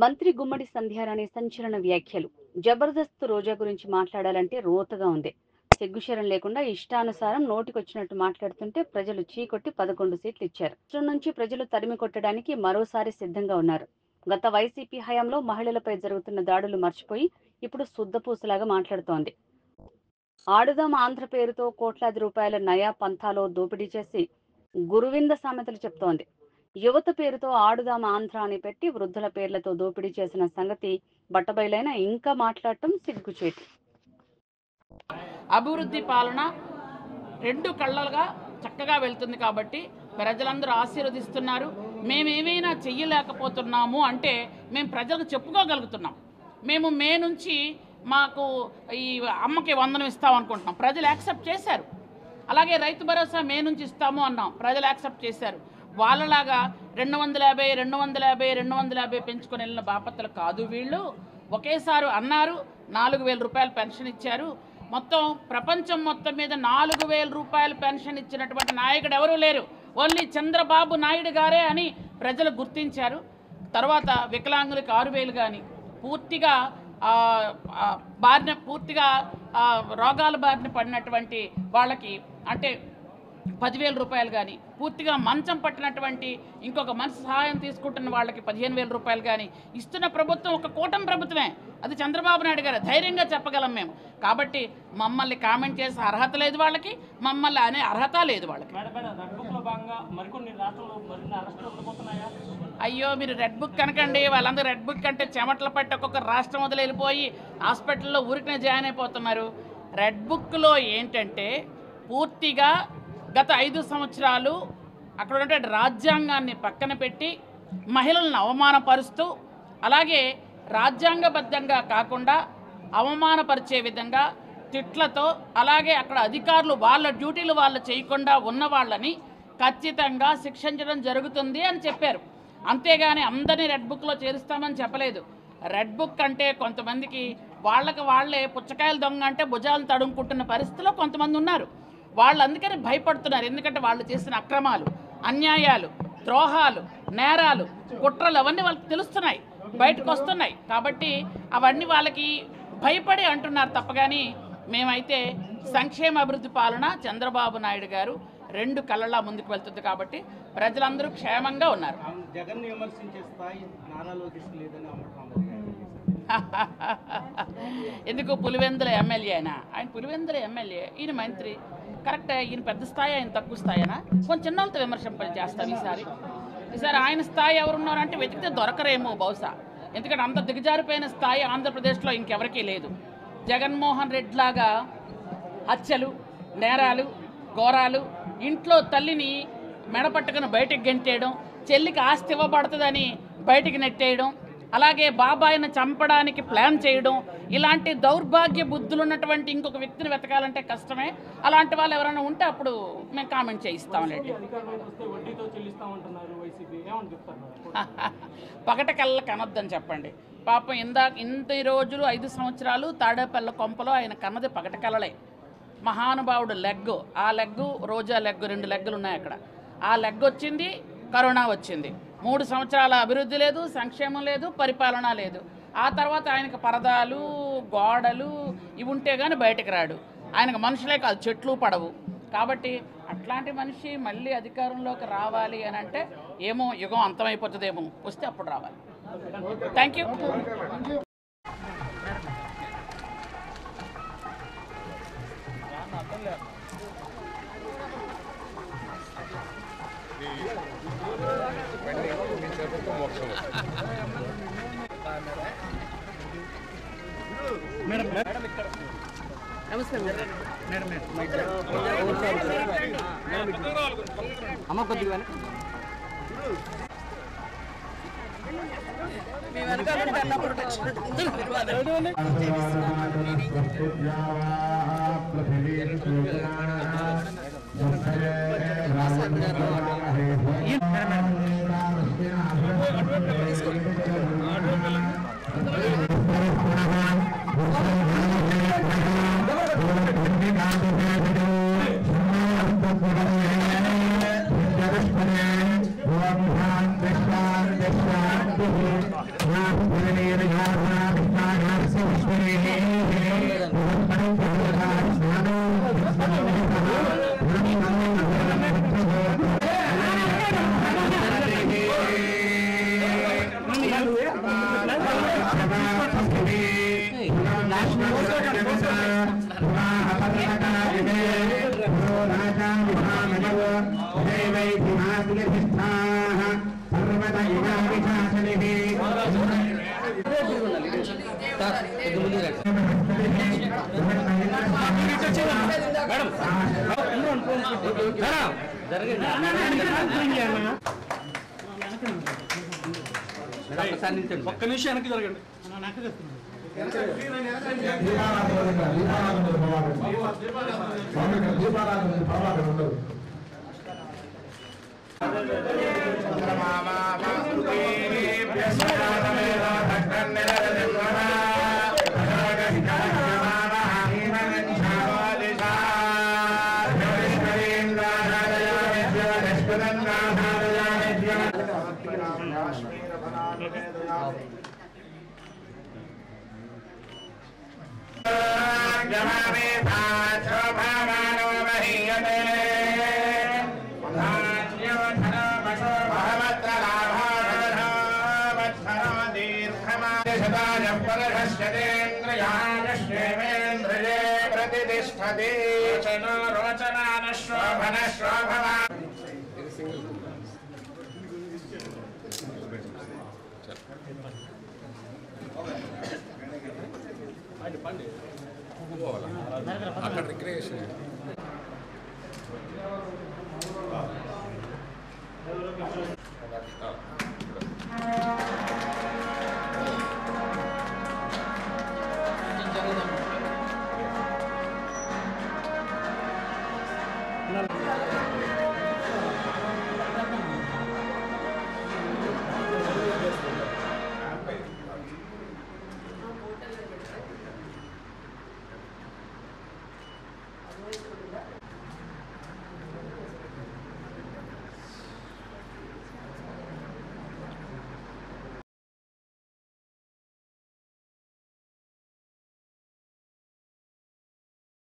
మంత్రి గుమ్మడి సంధ్యారాణి సంచలన వ్యాఖ్యలు. జబర్దస్త్ రోజా గురించి మాట్లాడాలంటే రోతగా ఉంది. సిగ్గుశరం లేకుండా ఇష్టానుసారం నోటికొచ్చినట్టు మాట్లాడుతుంటే ప్రజలు చీకొట్టి 11 సీట్లు ఇచ్చారు. రాష్ట్రం నుంచి ప్రజలు తరిమి కొట్టడానికి మరోసారి సిద్ధంగా ఉన్నారు. గత వైసీపీ హయాంలో మహిళలపై జరుగుతున్న దాడులు మర్చిపోయి ఇప్పుడు శుద్ధపూసలాగా మాట్లాడుతోంది. ఆడుదాం ఆంధ్ర పేరుతో కోట్లాది రూపాయల నయా పంథాలో దోపిడీ చేసి గురువింద సామెతలు చెప్తోంది. యువత పేరుతో ఆడుదాం ఆంధ్ర అని పెట్టి వృద్ధుల పేర్లతో దోపిడీ చేసిన సంగతి బట్టబయలైన ఇంకా మాట్లాడటం సిగ్గుచేటు. అభివృద్ధి పాలన రెండు కళ్ళలుగా చక్కగా వెళ్తుంది కాబట్టి ప్రజలందరూ ఆశీర్వదిస్తున్నారు. మేమేమైనా చెయ్యలేకపోతున్నాము అంటే మేము ప్రజలకు చెప్పుకోగలుగుతున్నాం. మేము మే నుంచి మాకు ఈ అమ్మకి వందనం ఇస్తాం అనుకుంటున్నాం, ప్రజలు యాక్సెప్ట్ చేశారు. అలాగే రైతు భరోసా మే నుంచి ఇస్తాము అన్నాం, ప్రజలు యాక్సెప్ట్ చేశారు. వాళ్ళలాగా 250 పెంచుకొని వెళ్ళిన బాపత్తులు కాదు వీళ్ళు. ఒకేసారి అన్నారు 4,000 రూపాయలు పెన్షన్ ఇచ్చారు. మొత్తం ప్రపంచం మొత్తం మీద 4,000 రూపాయలు పెన్షన్ ఇచ్చినటువంటి నాయకుడు ఎవరూ లేరు, ఓన్లీ చంద్రబాబు నాయుడు గారే అని ప్రజలు గుర్తించారు. తర్వాత వికలాంగులకు 6,000 కానీ పూర్తిగా రోగాల బారిన పడినటువంటి వాళ్ళకి అంటే 10,000 రూపాయలు కానీ, పూర్తిగా మంచం పట్టినటువంటి ఇంకొక మనిషి సహాయం తీసుకుంటున్న వాళ్ళకి 15,000 రూపాయలు కానీ ఇస్తున్న ప్రభుత్వం ఒక కూటమి ప్రభుత్వమే. అది చంద్రబాబు నాయుడు గారు, ధైర్యంగా చెప్పగలం మేము. కాబట్టి మమ్మల్ని కామెంట్ చేసే అర్హత లేదు వాళ్ళకి, మమ్మల్ని అనే అర్హత లేదు వాళ్ళకి. అయ్యో మీరు రెడ్ బుక్ కనకండి, వాళ్ళందరూ రెడ్ బుక్ అంటే చెమటలు పట్టి ఒక్కొక్క రాష్ట్రం వదిలి వెళ్ళిపోయి హాస్పిటల్లో ఊరికనే జాయిన్ అయిపోతున్నారు. రెడ్ బుక్లో ఏంటంటే పూర్తిగా గత 5 సంవత్సరాలు అక్కడ ఉన్నటువంటి రాజ్యాంగాన్ని పక్కన పెట్టి మహిళలను అవమానపరుస్తూ, అలాగే రాజ్యాంగబద్ధంగా కాకుండా అవమానపరిచే విధంగా తిట్లతో, అలాగే అక్కడ అధికారులు వాళ్ళ డ్యూటీలు వాళ్ళు చేయకుండా ఉన్న వాళ్ళని ఖచ్చితంగా శిక్షించడం జరుగుతుంది అని చెప్పారు. అంతేగాని అందరినీ రెడ్ బుక్లో చేరుస్తామని చెప్పలేదు. రెడ్ బుక్ అంటే కొంతమందికి వాళ్ళే పుచ్చకాయలు దొంగ అంటే భుజాలను తడుముకుంటున్న పరిస్థితిలో కొంతమంది ఉన్నారు. వాళ్ళు అందుకని భయపడుతున్నారు. ఎందుకంటే వాళ్ళు చేసిన అక్రమాలు, అన్యాయాలు, ద్రోహాలు, నేరాలు, కుట్రలు అవన్నీ వాళ్ళకి తెలుస్తున్నాయి, బయటకు వస్తున్నాయి. కాబట్టి అవన్నీ వాళ్ళకి భయపడి అంటున్నారు తప్పగాని మేమైతే సంక్షేమ అభివృద్ధి పాలన చంద్రబాబు నాయుడు గారు 2 కళ్ళలా ముందుకు వెళ్తుంది కాబట్టి ప్రజలందరూ క్షేమంగా ఉన్నారు. ఎందుకు పులివెందుల ఎమ్మెల్యే అయినా ఆయన పులివెందుల ఎమ్మెల్యే, ఈయన మంత్రి, కరెక్ట్. ఈయన పెద్ద స్థాయి, ఆయన తక్కువ స్థాయినా కొంచెం చిన్నలతో విమర్శింపలు చేస్తాం. ఈసారి ఆయన స్థాయి ఎవరున్నారంటే వెతికితే దొరకరేమో బహుశా. ఎందుకంటే అంత దిగజారిపోయిన స్థాయి ఆంధ్రప్రదేశ్లో ఇంకెవరికీ లేదు. జగన్మోహన్ రెడ్డి లాగా హత్యలు, నేరాలు, ఘోరాలు, ఇంట్లో తల్లిని మెడపట్టుకుని బయటకు గెంటేయడం, చెల్లికి ఆస్తి ఇవ్వబడుతుందని బయటికి నెట్టేయడం, అలాగే బాబాయిని చంపడానికి ప్లాన్ చేయడం, ఇలాంటి దౌర్భాగ్య బుద్ధులు ఉన్నటువంటి ఇంకొక వ్యక్తిని వెతకాలంటే కష్టమే. అలాంటి వాళ్ళు ఎవరైనా ఉంటే అప్పుడు మేము కామెంట్ చేయిస్తాంలేండి. పగటకల్లా కనొద్దని చెప్పండి. పాపం ఇంత రోజులు 5 సంవత్సరాలు తాడేపల్లి కొంపలో ఆయన కన్నది పగటకల్లలే. మహానుభావుడు లెగ్గు, ఆ లెగ్గు రోజా లెగ్గు, 2 లెగ్గులు ఉన్నాయి అక్కడ. ఆ లెగ్ వచ్చింది, కరోనా వచ్చింది. 3 సంవత్సరాల అభివృద్ధి లేదు, సంక్షేమం లేదు, పరిపాలన లేదు. ఆ తర్వాత ఆయనకు పరదాలు, గోడలు ఇవి ఉంటే కానీ బయటకు రాడు. ఆయనకు మనుషులే కాదు, చెట్లు పడవు. కాబట్టి అట్లాంటి మనిషి మళ్ళీ అధికారంలోకి రావాలి అని అంటే ఏమో యుగం అంతమైపోతుందేమో, వస్తే అప్పుడు రావాలి. Thank you. అమ్మ కొద్దిగా Krishna ఒక్క నిమిషం వెనక్కి జరగండి. प्रतिष्ठते रोचनान शोभन शोभना అక్కడ రిక్రియేషన్ Gracias.